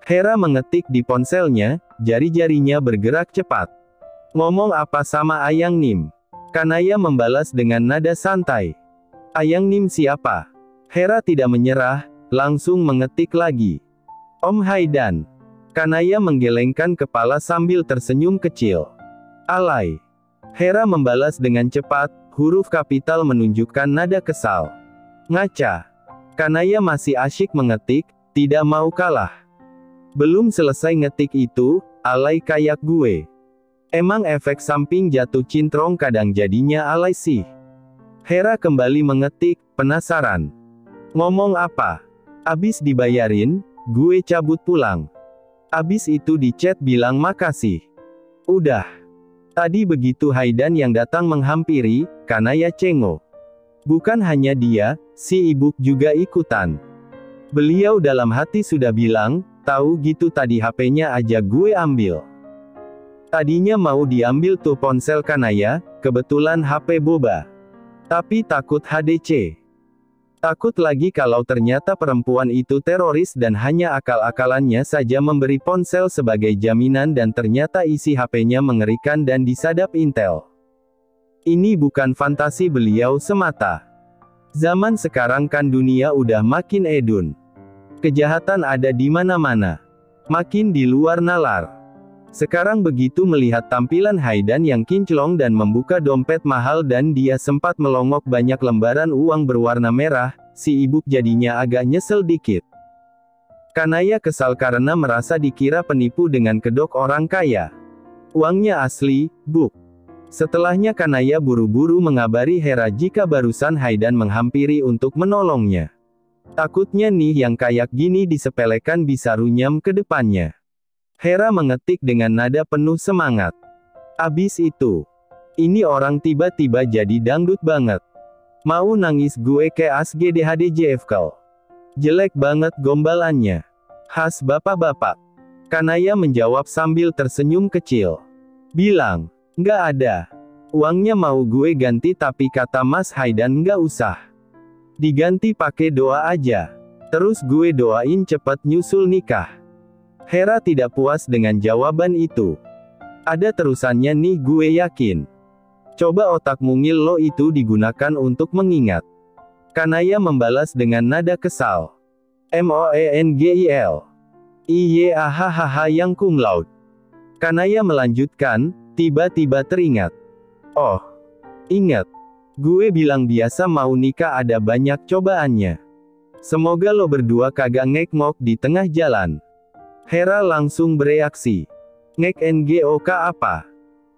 Hera mengetik di ponselnya, jari-jarinya bergerak cepat. Ngomong apa sama Ayang Nim? Kanaya membalas dengan nada santai. Ayang Nim siapa? Hera tidak menyerah, langsung mengetik lagi. Om Haidan. Kanaya menggelengkan kepala sambil tersenyum kecil. Alay. Hera membalas dengan cepat, huruf kapital menunjukkan nada kesal. Ngaca. Kanaya masih asyik mengetik, tidak mau kalah. Belum selesai ngetik itu, alay kayak gue. Emang efek samping jatuh cintrong kadang jadinya alay sih. Hera kembali mengetik, penasaran. Ngomong apa? Abis dibayarin, gue cabut pulang. Abis itu di chat bilang makasih. Udah. Tadi begitu Haidan yang datang menghampiri, Kanaya cengok. Bukan hanya dia, si Ibuk juga ikutan. Beliau dalam hati sudah bilang, tahu gitu tadi HP-nya aja gue ambil. Tadinya mau diambil tuh ponsel Kanaya, kebetulan HP boba. Tapi takut HDC. Takut lagi kalau ternyata perempuan itu teroris dan hanya akal-akalannya saja memberi ponsel sebagai jaminan dan ternyata isi HP-nya mengerikan dan disadap Intel. Ini bukan fantasi beliau semata. Zaman sekarang kan dunia udah makin edun. Kejahatan ada di mana-mana. Makin di luar nalar. Sekarang begitu melihat tampilan Haidan yang kinclong dan membuka dompet mahal dan dia sempat melongok banyak lembaran uang berwarna merah, si Ibuk jadinya agak nyesel dikit. Kanaya kesal karena merasa dikira penipu dengan kedok orang kaya. Uangnya asli, Buk. Setelahnya Kanaya buru-buru mengabari Hera jika barusan Haidan menghampiri untuk menolongnya. Takutnya nih yang kayak gini disepelekan bisa runyam ke depannya. Hera mengetik dengan nada penuh semangat. Abis itu, ini orang tiba-tiba jadi dangdut banget. Mau nangis gue ke ASGDHDJFKL. Jelek banget gombalannya. Khas bapak-bapak. Kanaya menjawab sambil tersenyum kecil. Bilang, nggak ada. Uangnya mau gue ganti tapi kata Mas Haidan nggak usah. Diganti pakai doa aja. Terus gue doain cepet nyusul nikah. Hera tidak puas dengan jawaban itu. Ada terusannya nih gue yakin. Coba otak mungil lo itu digunakan untuk mengingat. Kanaya membalas dengan nada kesal. MOENGIL. IYAHHH yang cum laude. Kanaya melanjutkan, tiba-tiba teringat. Oh, ingat. Gue bilang biasa mau nikah ada banyak cobaannya. Semoga lo berdua kagak ngek-ngok di tengah jalan. Hera langsung bereaksi. Ngek NGOK apa?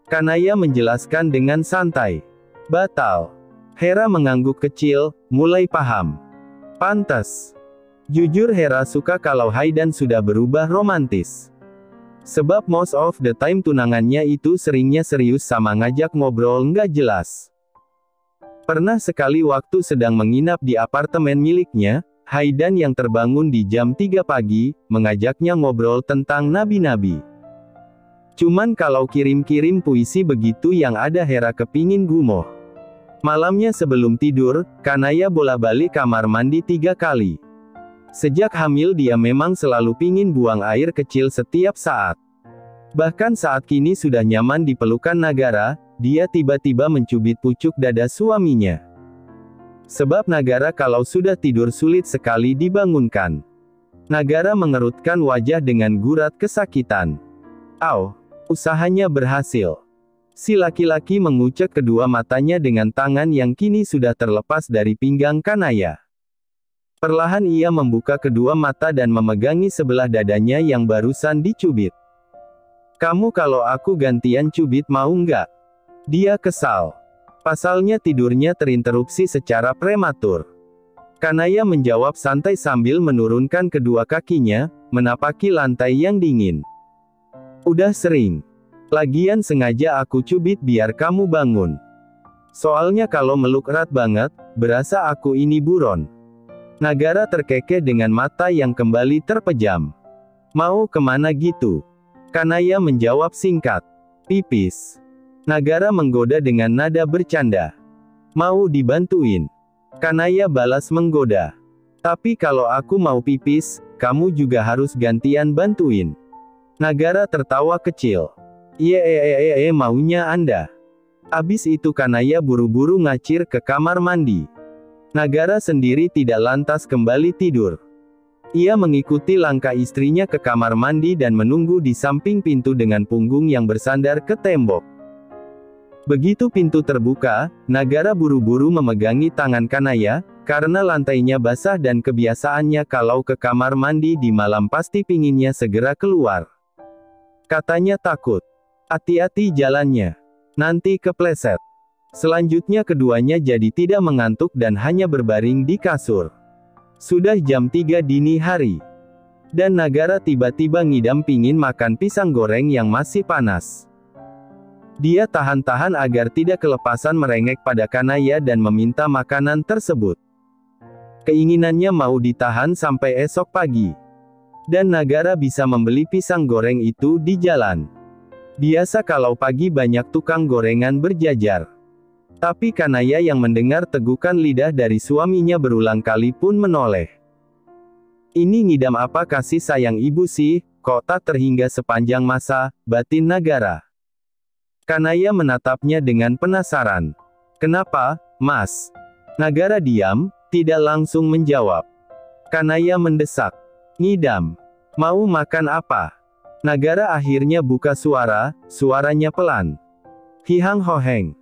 Kanaya menjelaskan dengan santai. Batal. Hera mengangguk kecil, mulai paham. Pantas. Jujur Hera suka kalau Haidan sudah berubah romantis. Sebab most of the time tunangannya itu seringnya serius sama ngajak ngobrol nggak jelas. Pernah sekali waktu sedang menginap di apartemen miliknya, Haidan yang terbangun di jam 3 pagi, mengajaknya ngobrol tentang nabi-nabi. Cuman kalau kirim-kirim puisi begitu yang ada Hera kepingin gumoh. Malamnya sebelum tidur, Kanaya bolak-balik kamar mandi 3 kali. Sejak hamil dia memang selalu pingin buang air kecil setiap saat. Bahkan saat kini sudah nyaman di pelukan Nagara, dia tiba-tiba mencubit pucuk dada suaminya. Sebab Nagara kalau sudah tidur sulit sekali dibangunkan. Nagara mengerutkan wajah dengan gurat kesakitan. Au, usahanya berhasil. Si laki-laki mengucek kedua matanya dengan tangan yang kini sudah terlepas dari pinggang Kanaya. Perlahan ia membuka kedua mata dan memegangi sebelah dadanya yang barusan dicubit. Kamu kalau aku gantian cubit mau nggak? Dia kesal. Pasalnya tidurnya terinterupsi secara prematur. Kanaya menjawab santai sambil menurunkan kedua kakinya, menapaki lantai yang dingin. Udah sering. Lagian sengaja aku cubit biar kamu bangun. Soalnya kalau meluk erat banget, berasa aku ini buron. Nagara terkekeh dengan mata yang kembali terpejam. Mau kemana gitu? Kanaya menjawab singkat. Pipis. Nagara menggoda dengan nada bercanda. Mau dibantuin? Kanaya balas menggoda. Tapi kalau aku mau pipis, kamu juga harus gantian bantuin. Nagara tertawa kecil. Maunya Anda. Abis itu Kanaya buru-buru ngacir ke kamar mandi. Nagara sendiri tidak lantas kembali tidur. Ia mengikuti langkah istrinya ke kamar mandi dan menunggu di samping pintu dengan punggung yang bersandar ke tembok. Begitu pintu terbuka, Nagara buru-buru memegangi tangan Kanaya, karena lantainya basah dan kebiasaannya kalau ke kamar mandi di malam pasti pinginnya segera keluar. Katanya takut. Hati-hati jalannya. Nanti kepleset. Selanjutnya keduanya jadi tidak mengantuk dan hanya berbaring di kasur. Sudah jam 3 dini hari. Dan Nagara tiba-tiba ngidam pingin makan pisang goreng yang masih panas. Dia tahan-tahan agar tidak kelepasan merengek pada Kanaya dan meminta makanan tersebut. Keinginannya mau ditahan sampai esok pagi. Dan Nagara bisa membeli pisang goreng itu di jalan. Biasa kalau pagi banyak tukang gorengan berjajar. Tapi Kanaya yang mendengar tegukan lidah dari suaminya berulang kali pun menoleh. Ini ngidam apa kasih sayang ibu sih, kok tak terhingga sepanjang masa, batin Nagara. Kanaya menatapnya dengan penasaran. Kenapa, Mas? Nagara diam, tidak langsung menjawab. Kanaya mendesak. Ngidam. Mau makan apa? Nagara akhirnya buka suara, suaranya pelan. Hihang hoheng.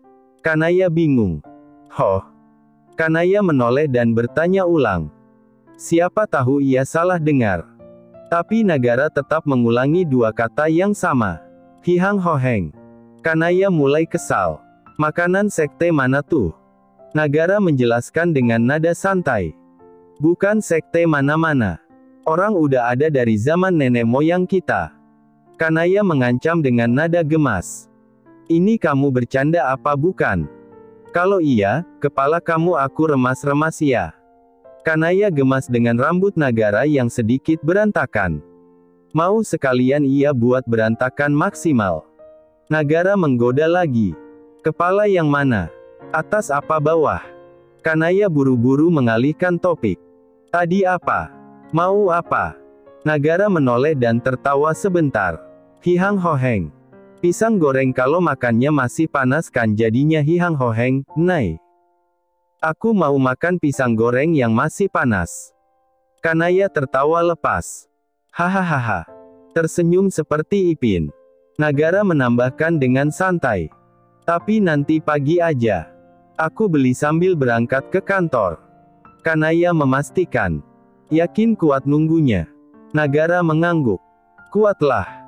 Kanaya bingung. Hoh. Kanaya menoleh dan bertanya ulang. Siapa tahu ia salah dengar. Tapi Nagara tetap mengulangi dua kata yang sama. Hihang hoheng. Kanaya mulai kesal. Makanan sekte mana tuh? Nagara menjelaskan dengan nada santai. Bukan sekte mana-mana. Orang udah ada dari zaman nenek moyang kita. Kanaya mengancam dengan nada gemas. Ini kamu bercanda apa bukan? Kalau iya, kepala kamu aku remas-remas ya. Kanaya gemas dengan rambut Nagara yang sedikit berantakan. Mau sekalian ia buat berantakan maksimal. Nagara menggoda lagi. Kepala yang mana? Atas apa bawah? Kanaya buru-buru mengalihkan topik. Tadi apa? Mau apa? Nagara menoleh dan tertawa sebentar. Hihang hoheng. Pisang goreng kalau makannya masih panas kan jadinya hihang hoheng, Nai. Aku mau makan pisang goreng yang masih panas. Kanaya tertawa lepas. Hahaha. Tersenyum seperti Ipin. Nagara menambahkan dengan santai. Tapi nanti pagi aja. Aku beli sambil berangkat ke kantor. Kanaya memastikan. Yakin kuat nunggunya? Nagara mengangguk. Kuatlah.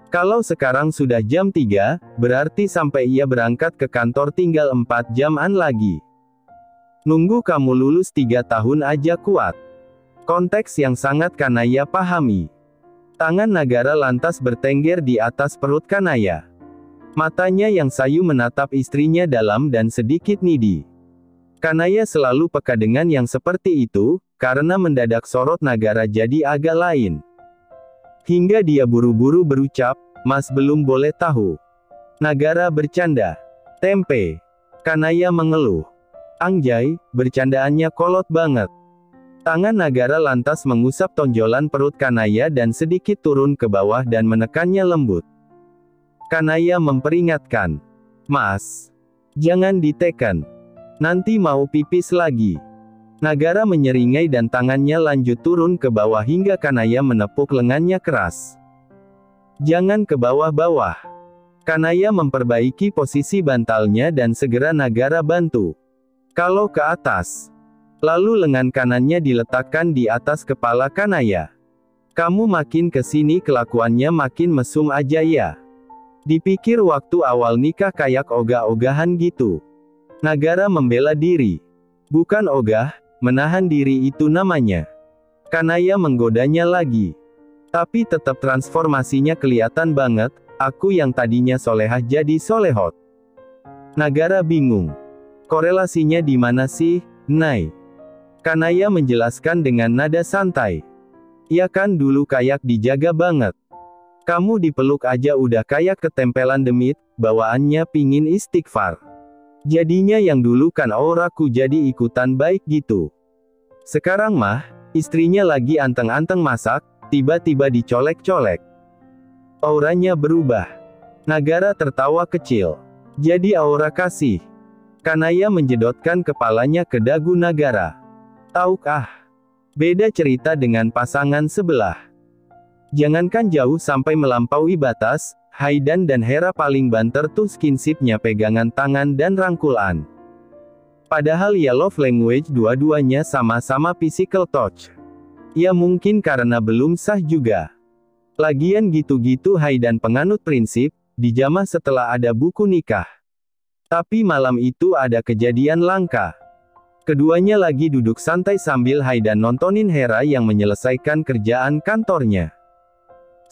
Kalau sekarang sudah jam 3, berarti sampai ia berangkat ke kantor tinggal 4 jaman lagi. Nunggu kamu lulus 3 tahun aja kuat. Konteks yang sangat Kanaya pahami. Tangan Nagara lantas bertengger di atas perut Kanaya. Matanya yang sayu menatap istrinya dalam dan sedikit nidi. Kanaya selalu peka dengan yang seperti itu, karena mendadak sorot Nagara jadi agak lain. Hingga dia buru-buru berucap, Mas belum boleh tahu. Nagara bercanda. Tempe. Kanaya mengeluh. Anjay, bercandaannya kolot banget. Tangan Nagara lantas mengusap tonjolan perut Kanaya dan sedikit turun ke bawah dan menekannya lembut. Kanaya memperingatkan. Mas. Jangan diteken. Nanti mau pipis lagi. Nagara menyeringai dan tangannya lanjut turun ke bawah hingga Kanaya menepuk lengannya keras. Jangan ke bawah-bawah. Kanaya memperbaiki posisi bantalnya dan segera Nagara bantu. Kalau ke atas. Lalu lengan kanannya diletakkan di atas kepala Kanaya. Kamu makin ke sini kelakuannya makin mesum aja ya. Dipikir waktu awal nikah kayak ogah-ogahan gitu. Nagara membela diri. Bukan ogah. Menahan diri itu namanya. Kanaya menggodanya lagi. Tapi tetap transformasinya kelihatan banget, aku yang tadinya solehah jadi solehot. Nagara bingung. Korelasinya di mana sih, Nai? Kanaya menjelaskan dengan nada santai. Ya kan dulu kayak dijaga banget. Kamu dipeluk aja udah kayak ketempelan demit, bawaannya pingin istighfar. Jadinya yang dulu kan auraku jadi ikutan baik gitu. Sekarang mah, Istrinya lagi anteng-anteng masak, tiba-tiba dicolek-colek. Auranya berubah. Nagara tertawa kecil. Jadi aura kasih. Kanaya menjedotkan kepalanya ke dagu Nagara. Tahukah? Beda cerita dengan pasangan sebelah. Jangankan jauh sampai melampaui batas, Haidan dan Hera paling banter tuh skinshipnya pegangan tangan dan rangkulan. Padahal ya love language dua-duanya sama-sama physical touch. Ya mungkin karena belum sah juga. Lagian gitu-gitu Haidan penganut prinsip, dijamah setelah ada buku nikah. Tapi malam itu ada kejadian langka. Keduanya lagi duduk santai sambil Haidan nontonin Hera yang menyelesaikan kerjaan kantornya.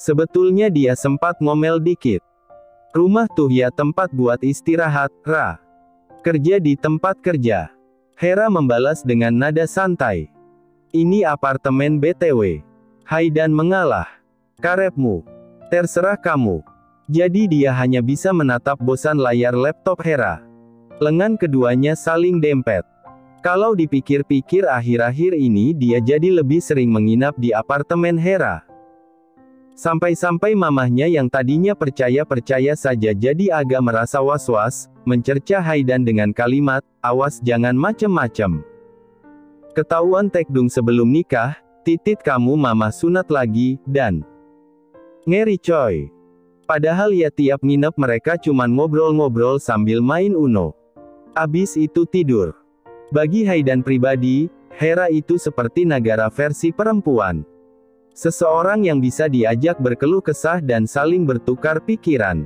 Sebetulnya dia sempat ngomel dikit. Rumah tuh ya tempat buat istirahat, Ra. Kerja di tempat kerja. Hera membalas dengan nada santai. Ini apartemen BTW. Haidan mengalah. Karepmu. Terserah kamu. Jadi dia hanya bisa menatap bosan layar laptop Hera. Lengan keduanya saling dempet. Kalau dipikir-pikir akhir-akhir ini dia jadi lebih sering menginap di apartemen Hera. Sampai-sampai mamahnya yang tadinya percaya-percaya saja jadi agak merasa was-was, mencerca Haidan dengan kalimat, awas jangan macem-macem. Ketahuan tekdung sebelum nikah, titit kamu mama sunat lagi, dan ngeri coy. Padahal ya tiap nginep mereka cuman ngobrol-ngobrol sambil main Uno. Abis itu tidur. Bagi Haidan pribadi, Hera itu seperti Nagara versi perempuan. Seseorang yang bisa diajak berkeluh kesah dan saling bertukar pikiran.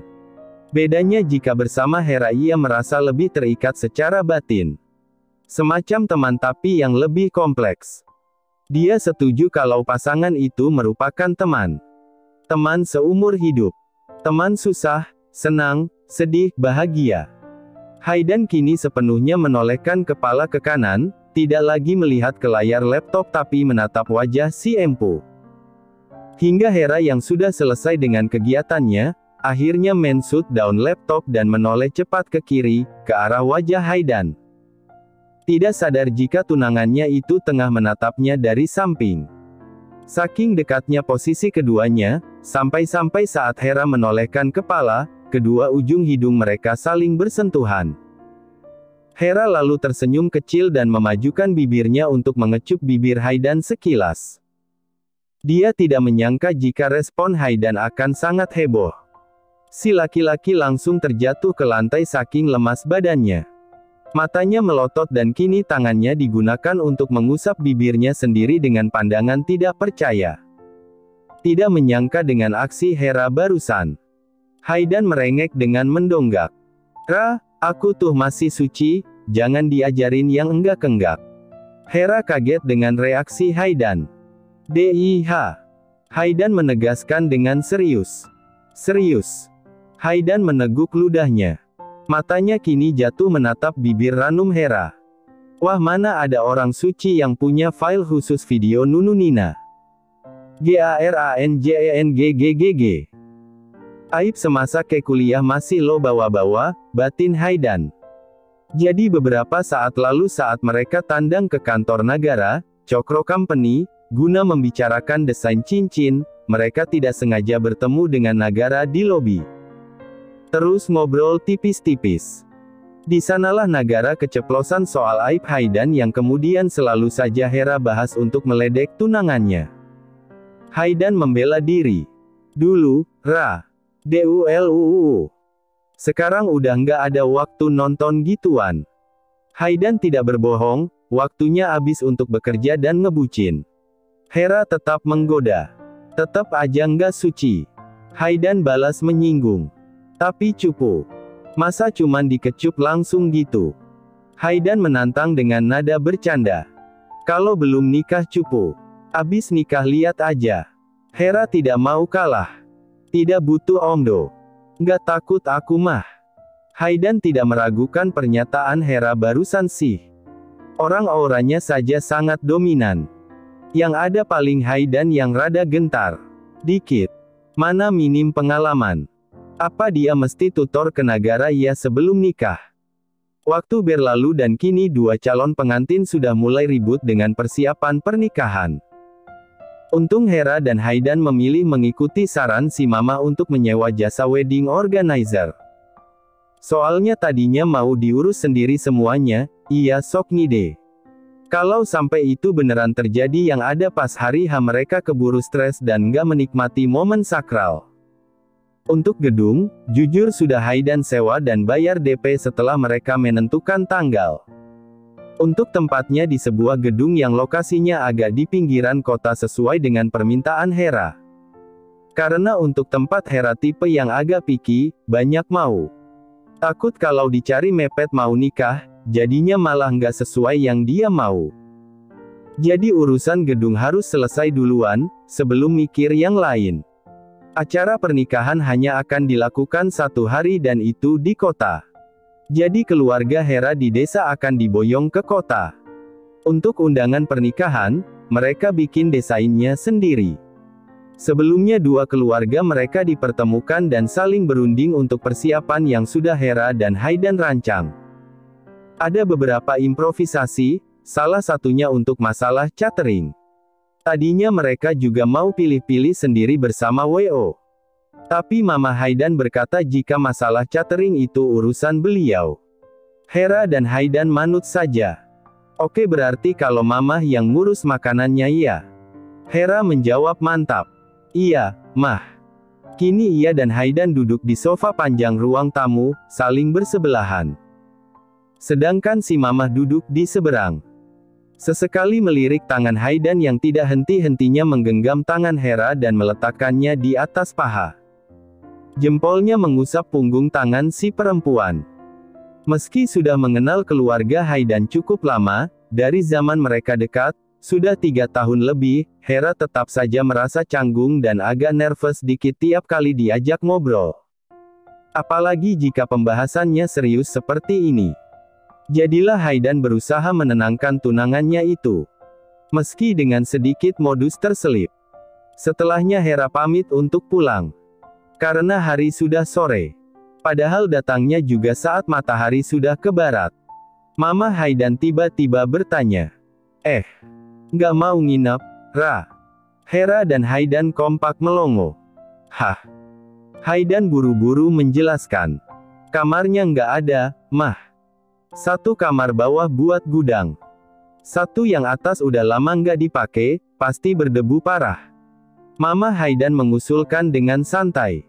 Bedanya jika bersama Hera ia merasa lebih terikat secara batin. Semacam teman tapi yang lebih kompleks. Dia setuju kalau pasangan itu merupakan teman. Teman seumur hidup. Teman susah, senang, sedih, bahagia. Haidan kini sepenuhnya menolehkan kepala ke kanan, tidak lagi melihat ke layar laptop tapi menatap wajah si empu. Hingga Hera yang sudah selesai dengan kegiatannya, akhirnya men-shut down laptop dan menoleh cepat ke kiri, ke arah wajah Haidan. Tidak sadar jika tunangannya itu tengah menatapnya dari samping. Saking dekatnya posisi keduanya, sampai-sampai saat Hera menolehkan kepala, kedua ujung hidung mereka saling bersentuhan. Hera lalu tersenyum kecil dan memajukan bibirnya untuk mengecup bibir Haidan sekilas. Dia tidak menyangka jika respon Haidan akan sangat heboh. Si laki-laki langsung terjatuh ke lantai saking lemas badannya. Matanya melotot dan kini tangannya digunakan untuk mengusap bibirnya sendiri dengan pandangan tidak percaya. Tidak menyangka dengan aksi Hera barusan. Haidan merengek dengan mendonggak. Ra, aku tuh masih suci, jangan diajarin yang enggak-enggak. Hera kaget dengan reaksi Haidan. DIH. Haidan menegaskan dengan serius. Serius. Haidan meneguk ludahnya. Matanya kini jatuh menatap bibir ranum Hera. Wah mana ada orang suci yang punya file khusus video Nunu Nina. GARANJENGGGG. Aib semasa ke kuliah masih lo bawa-bawa, batin Haidan. Jadi beberapa saat lalu saat mereka tandang ke kantor Nagara, Cokro Company, guna membicarakan desain cincin, mereka tidak sengaja bertemu dengan Nagara di lobi. Terus ngobrol tipis-tipis. Di sanalah Nagara keceplosan soal aib Haidan yang kemudian selalu saja Hera bahas untuk meledek tunangannya. Haidan membela diri. Dulu, Ra. DULUU. Sekarang udah nggak ada waktu nonton gituan. Haidan tidak berbohong, waktunya habis untuk bekerja dan ngebucin. Hera tetap menggoda. Tetap aja nggak suci. Haidan balas menyinggung. Tapi cupu. Masa cuman dikecup langsung gitu? Haidan menantang dengan nada bercanda. Kalau belum nikah cupu. Abis nikah lihat aja. Hera tidak mau kalah. Tidak butuh omdo. Nggak takut aku mah. Haidan tidak meragukan pernyataan Hera barusan sih. Orang auranya saja sangat dominan. Yang ada paling Haidan yang rada gentar. Dikit. Mana minim pengalaman. Apa dia mesti tutor ke Nagara ya sebelum nikah? Waktu berlalu dan kini dua calon pengantin sudah mulai ribut dengan persiapan pernikahan. Untung Hera dan Haidan memilih mengikuti saran si mama untuk menyewa jasa wedding organizer. Soalnya tadinya mau diurus sendiri semuanya, iya sok ngide. Kalau sampai itu beneran terjadi yang ada pas hari H mereka keburu stres dan nggak menikmati momen sakral. Untuk gedung, jujur sudah Haidan sewa dan bayar DP setelah mereka menentukan tanggal. Untuk tempatnya di sebuah gedung yang lokasinya agak di pinggiran kota sesuai dengan permintaan Hera. Karena untuk tempat Hera tipe yang agak picky, banyak mau. Takut kalau dicari mepet mau nikah, jadinya malah nggak sesuai yang dia mau. Jadi urusan gedung harus selesai duluan, sebelum mikir yang lain. Acara pernikahan hanya akan dilakukan 1 hari dan itu di kota. Jadi keluarga Hera di desa akan diboyong ke kota. Untuk undangan pernikahan, mereka bikin desainnya sendiri. Sebelumnya dua keluarga mereka dipertemukan dan saling berunding untuk persiapan yang sudah Hera dan Haidan rancang. Ada beberapa improvisasi, salah satunya untuk masalah catering. Tadinya mereka juga mau pilih-pilih sendiri bersama WO. Tapi Mama Haidan berkata jika masalah catering itu urusan beliau. Hera dan Haidan manut saja. Oke berarti kalau Mama yang ngurus makanannya ya. Hera menjawab mantap. Iya, Mah. Kini ia dan Haidan duduk di sofa panjang ruang tamu, saling bersebelahan. Sedangkan si Mamah duduk di seberang. Sesekali melirik tangan Haidan yang tidak henti-hentinya menggenggam tangan Hera dan meletakkannya di atas paha. Jempolnya mengusap punggung tangan si perempuan. Meski sudah mengenal keluarga Haidan cukup lama, dari zaman mereka dekat, sudah 3 tahun lebih, Hera tetap saja merasa canggung dan agak nervous dikit tiap kali diajak ngobrol. Apalagi jika pembahasannya serius seperti ini. Jadilah Haidan berusaha menenangkan tunangannya itu. Meski dengan sedikit modus terselip. Setelahnya Hera pamit untuk pulang. Karena hari sudah sore. Padahal datangnya juga saat matahari sudah ke barat. Mama Haidan tiba-tiba bertanya. Nggak mau nginep, Ra? Hera dan Haidan kompak melongo. Hah? Haidan buru-buru menjelaskan. Kamarnya nggak ada, Mah. 1 kamar bawah buat gudang. 1 yang atas udah lama nggak dipakai, pasti berdebu parah. Mama Haidan mengusulkan dengan santai.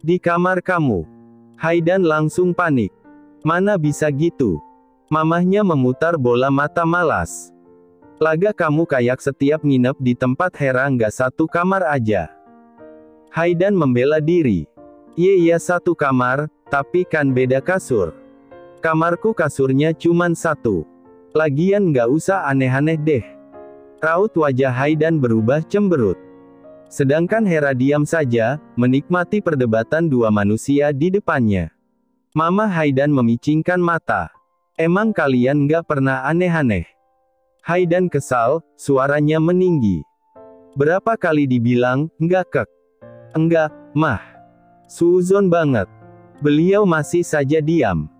Di kamar kamu. Haidan langsung panik. Mana bisa gitu? Mamahnya memutar bola mata malas. Laga kamu kayak setiap nginep di tempat Hera nggak 1 kamar aja. Haidan membela diri. Iya 1 kamar, tapi kan beda kasur. Kamarku kasurnya cuman 1. Lagian nggak usah aneh-aneh deh. Raut wajah Haidan berubah cemberut. Sedangkan Hera diam saja, menikmati perdebatan dua manusia di depannya. Mama Haidan memicingkan mata. Emang kalian nggak pernah aneh-aneh? Haidan kesal, suaranya meninggi. Berapa kali dibilang, nggak kek? Enggak, Mah. Suuzon banget. Beliau masih saja diam.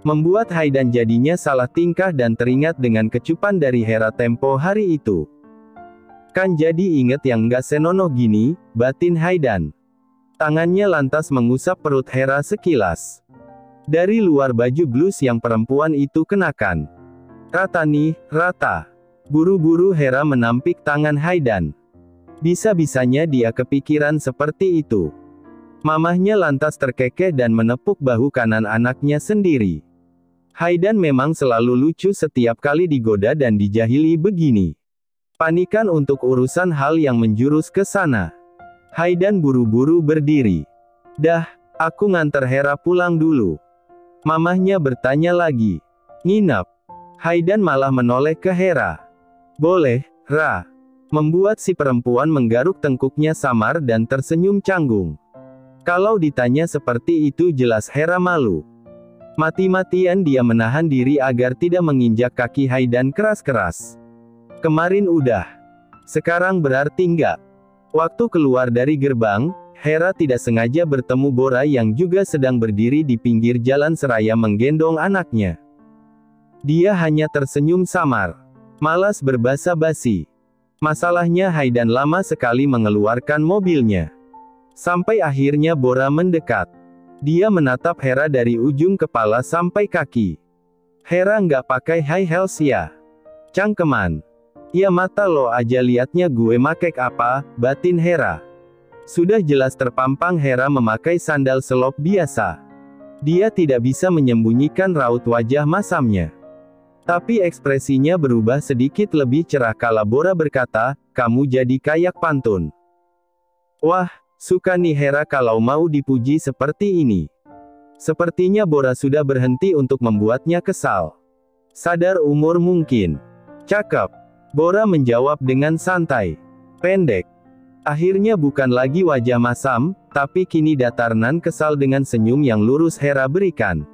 Membuat Haidan jadinya salah tingkah dan teringat dengan kecupan dari Hera tempo hari itu. Kan jadi inget yang nggak senonoh gini, batin Haidan. Tangannya lantas mengusap perut Hera sekilas. Dari luar baju blus yang perempuan itu kenakan. Rata nih, rata. Buru-buru Hera menampik tangan Haidan. Bisa-bisanya dia kepikiran seperti itu. Mamahnya lantas terkekeh dan menepuk bahu kanan anaknya sendiri. Haidan memang selalu lucu setiap kali digoda dan dijahili begini. Panikan untuk urusan hal yang menjurus ke sana. Haidan buru-buru berdiri. Dah, aku nganter Hera pulang dulu. Mamahnya bertanya lagi. Nginep? Haidan malah menoleh ke Hera. Boleh, Ra. Membuat si perempuan menggaruk tengkuknya samar dan tersenyum canggung. Kalau ditanya seperti itu jelas Hera malu. Mati-matian dia menahan diri agar tidak menginjak kaki Haidan keras-keras. Kemarin udah. Sekarang berarti enggak. Waktu keluar dari gerbang, Hera tidak sengaja bertemu Bora yang juga sedang berdiri di pinggir jalan seraya menggendong anaknya. Dia hanya tersenyum samar. Malas berbasa-basi. Masalahnya Haidan lama sekali mengeluarkan mobilnya. Sampai akhirnya Bora mendekat. Dia menatap Hera dari ujung kepala sampai kaki. Hera nggak pakai high heels ya? Cangkeman. Ya mata lo aja liatnya gue makek apa, batin Hera. Sudah jelas terpampang Hera memakai sandal selop biasa. Dia tidak bisa menyembunyikan raut wajah masamnya. Tapi ekspresinya berubah sedikit lebih cerah kala Bora berkata, kamu jadi kayak pantun. Wah, suka nih Hera kalau mau dipuji seperti ini. Sepertinya Bora sudah berhenti untuk membuatnya kesal. Sadar umur mungkin. Cakep. Bora menjawab dengan santai. Pendek. Akhirnya bukan lagi wajah masam, tapi kini datar nan kesal dengan senyum yang lurus Hera berikan.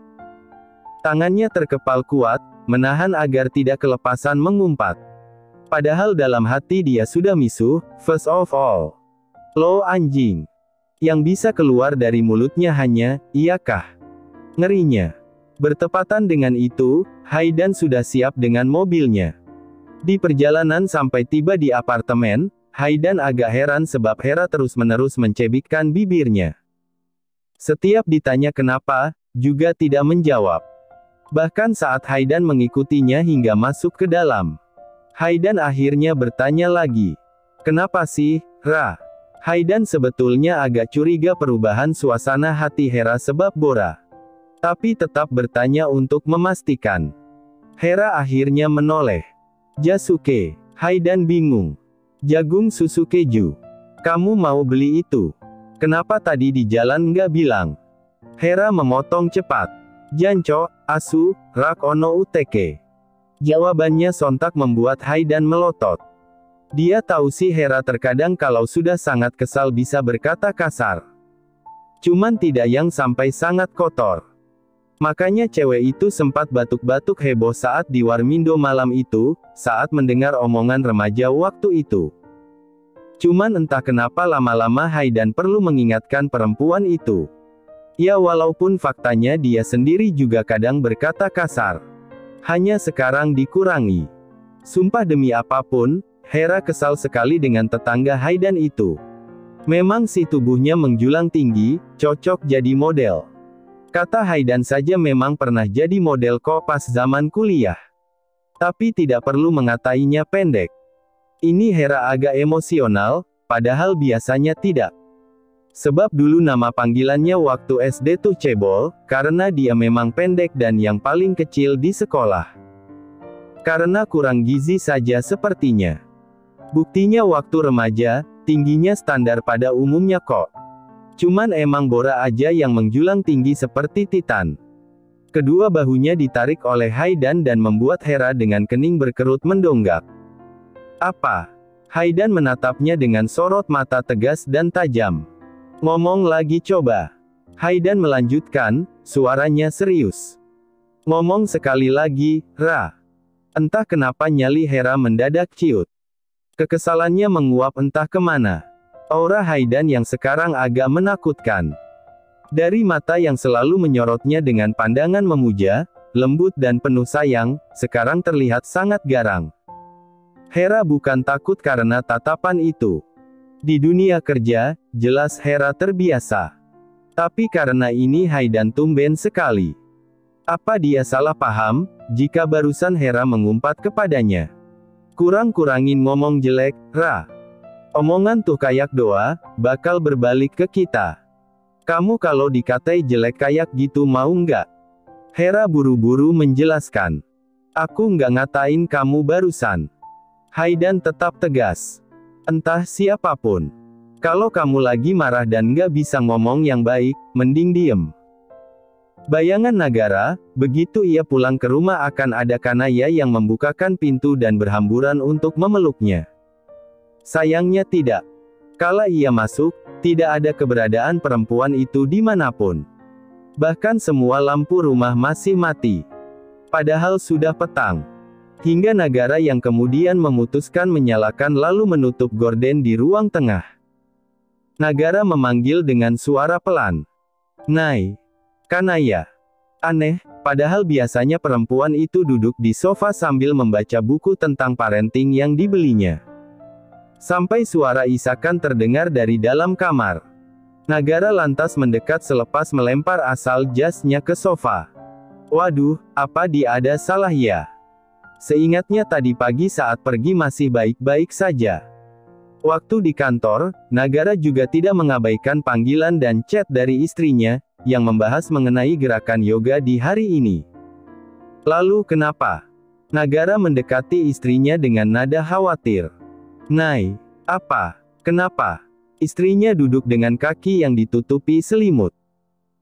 Tangannya terkepal kuat, menahan agar tidak kelepasan mengumpat. Padahal dalam hati dia sudah misuh, first of all. Lo anjing. Yang bisa keluar dari mulutnya hanya, iyakah? Ngerinya. Bertepatan dengan itu, Haidan sudah siap dengan mobilnya. Di perjalanan sampai tiba di apartemen, Haidan agak heran sebab Hera terus-menerus mencebikkan bibirnya. Setiap ditanya kenapa, juga tidak menjawab. Bahkan saat Haidan mengikutinya hingga masuk ke dalam. Haidan akhirnya bertanya lagi. Kenapa sih, Ra? Haidan sebetulnya agak curiga perubahan suasana hati Hera sebab Bora. Tapi tetap bertanya untuk memastikan. Hera akhirnya menoleh. Jasuke. Haidan bingung. Jagung susu keju. Kamu mau beli itu? Kenapa tadi di jalan nggak bilang? Hera memotong cepat. Janco, asu, rak ono uteke. Jawabannya sontak membuat Haidan melotot. Dia tahu si Hera terkadang kalau sudah sangat kesal bisa berkata kasar. Cuman tidak yang sampai sangat kotor. Makanya cewek itu sempat batuk-batuk heboh saat di Warmindo malam itu, saat mendengar omongan remaja waktu itu. Cuman entah kenapa lama-lama Haidan perlu mengingatkan perempuan itu. Ya walaupun faktanya dia sendiri juga kadang berkata kasar. Hanya sekarang dikurangi. Sumpah demi apapun, Hera kesal sekali dengan tetangga Haidan itu. Memang si tubuhnya menjulang tinggi, cocok jadi model. Kata Haidan saja memang pernah jadi model kok pas zaman kuliah. Tapi tidak perlu mengatainya pendek. Ini Hera agak emosional, padahal biasanya tidak. Sebab dulu nama panggilannya waktu SD tuh Cebol, karena dia memang pendek dan yang paling kecil di sekolah. Karena kurang gizi saja sepertinya. Buktinya waktu remaja, tingginya standar pada umumnya kok. Cuman emang Bora aja yang menjulang tinggi seperti Titan. Kedua bahunya ditarik oleh Haidan dan membuat Hera dengan kening berkerut mendonggak. Apa? Haidan menatapnya dengan sorot mata tegas dan tajam. Ngomong lagi coba. Haidan melanjutkan, suaranya serius. Ngomong sekali lagi, Ra. Entah kenapa nyali Hera mendadak ciut. Kekesalannya menguap entah kemana. Aura Haidan yang sekarang agak menakutkan. Dari mata yang selalu menyorotnya dengan pandangan memuja, lembut dan penuh sayang, sekarang terlihat sangat garang. Hera bukan takut karena tatapan itu. Di dunia kerja, jelas Hera terbiasa. Tapi karena ini Haidan tumben sekali. Apa dia salah paham, jika barusan Hera mengumpat kepadanya? Kurang-kurangin ngomong jelek, Ra. Omongan tuh kayak doa, bakal berbalik ke kita. Kamu kalau dikatai jelek kayak gitu mau nggak? Hera buru-buru menjelaskan. Aku nggak ngatain kamu barusan. Haidan tetap tegas. Entah siapapun. Kalau kamu lagi marah dan nggak bisa ngomong yang baik, mending diem. Bayangan Nagara, begitu ia pulang ke rumah akan ada Kanaya yang membukakan pintu dan berhamburan untuk memeluknya. Sayangnya tidak. Kala ia masuk, tidak ada keberadaan perempuan itu dimanapun. Bahkan semua lampu rumah masih mati. Padahal sudah petang. Hingga Nagara yang kemudian memutuskan menyalakan lalu menutup gorden di ruang tengah. Nagara memanggil dengan suara pelan. Nai. Kanaya. Aneh, padahal biasanya perempuan itu duduk di sofa sambil membaca buku tentang parenting yang dibelinya. Sampai suara isakan terdengar dari dalam kamar. Nagara lantas mendekat selepas melempar asal jasnya ke sofa. Waduh, apa dia ada salah ya? Seingatnya tadi pagi saat pergi masih baik-baik saja. Waktu di kantor, Nagara juga tidak mengabaikan panggilan dan chat dari istrinya, yang membahas mengenai gerakan yoga di hari ini. Lalu kenapa? Nagara mendekati istrinya dengan nada khawatir. Nay, apa? Kenapa? Istrinya duduk dengan kaki yang ditutupi selimut.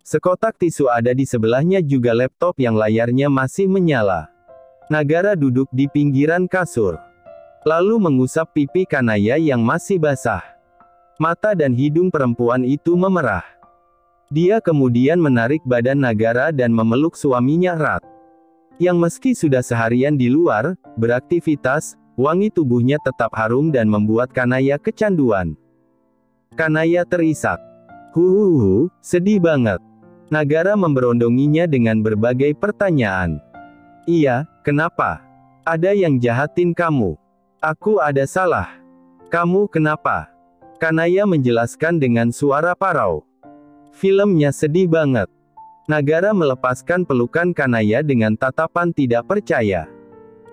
Sekotak tisu ada di sebelahnya juga laptop yang layarnya masih menyala. Nagara duduk di pinggiran kasur. Lalu mengusap pipi Kanaya yang masih basah. Mata dan hidung perempuan itu memerah. Dia kemudian menarik badan Nagara dan memeluk suaminya erat. Yang meski sudah seharian di luar, beraktivitas, wangi tubuhnya tetap harum dan membuat Kanaya kecanduan. Kanaya terisak. Sedih banget. Nagara memberondonginya dengan berbagai pertanyaan. Iya, kenapa? Ada yang jahatin kamu. Aku ada salah. Kamu kenapa? Kanaya menjelaskan dengan suara parau. Filmnya sedih banget. Nagara melepaskan pelukan Kanaya dengan tatapan tidak percaya.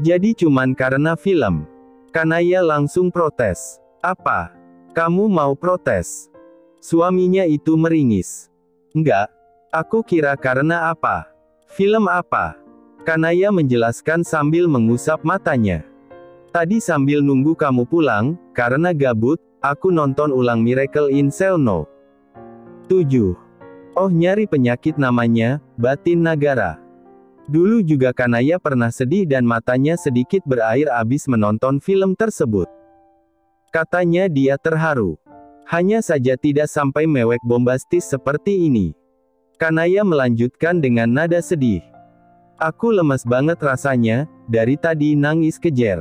Jadi cuman karena film. Kanaya langsung protes. Apa? Kamu mau protes? Suaminya itu meringis. Enggak. Aku kira karena apa? Film apa? Kanaya menjelaskan sambil mengusap matanya. Tadi sambil nunggu kamu pulang, karena gabut, aku nonton ulang Miracle in Cell No. 7. Oh, nyari penyakit namanya, batin Nagara. Dulu juga Kanaya pernah sedih dan matanya sedikit berair abis menonton film tersebut. Katanya dia terharu. Hanya saja tidak sampai mewek bombastis seperti ini. Kanaya melanjutkan dengan nada sedih. Aku lemes banget rasanya, dari tadi nangis kejer.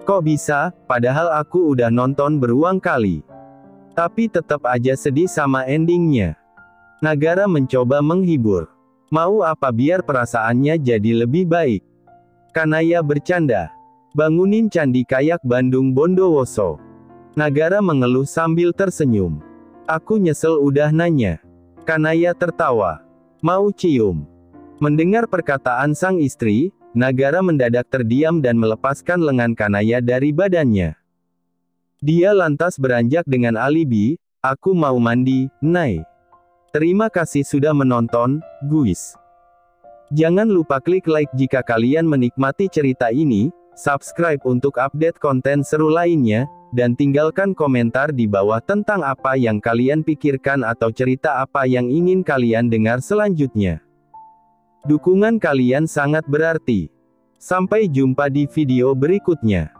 Kok bisa, padahal aku udah nonton berulang kali. Tapi tetap aja sedih sama endingnya. Nagara mencoba menghibur. Mau apa biar perasaannya jadi lebih baik? Kanaya bercanda. Bangunin Candi Kayak Bandung Bondowoso. Nagara mengeluh sambil tersenyum. Aku nyesel udah nanya. Kanaya tertawa. Mau cium? Mendengar perkataan sang istri, Nagara mendadak terdiam dan melepaskan lengan Kanaya dari badannya. Dia lantas beranjak dengan alibi, aku mau mandi, Nay. Terima kasih sudah menonton, guys. Jangan lupa klik like jika kalian menikmati cerita ini, subscribe untuk update konten seru lainnya, dan tinggalkan komentar di bawah tentang apa yang kalian pikirkan atau cerita apa yang ingin kalian dengar selanjutnya. Dukungan kalian sangat berarti. Sampai jumpa di video berikutnya.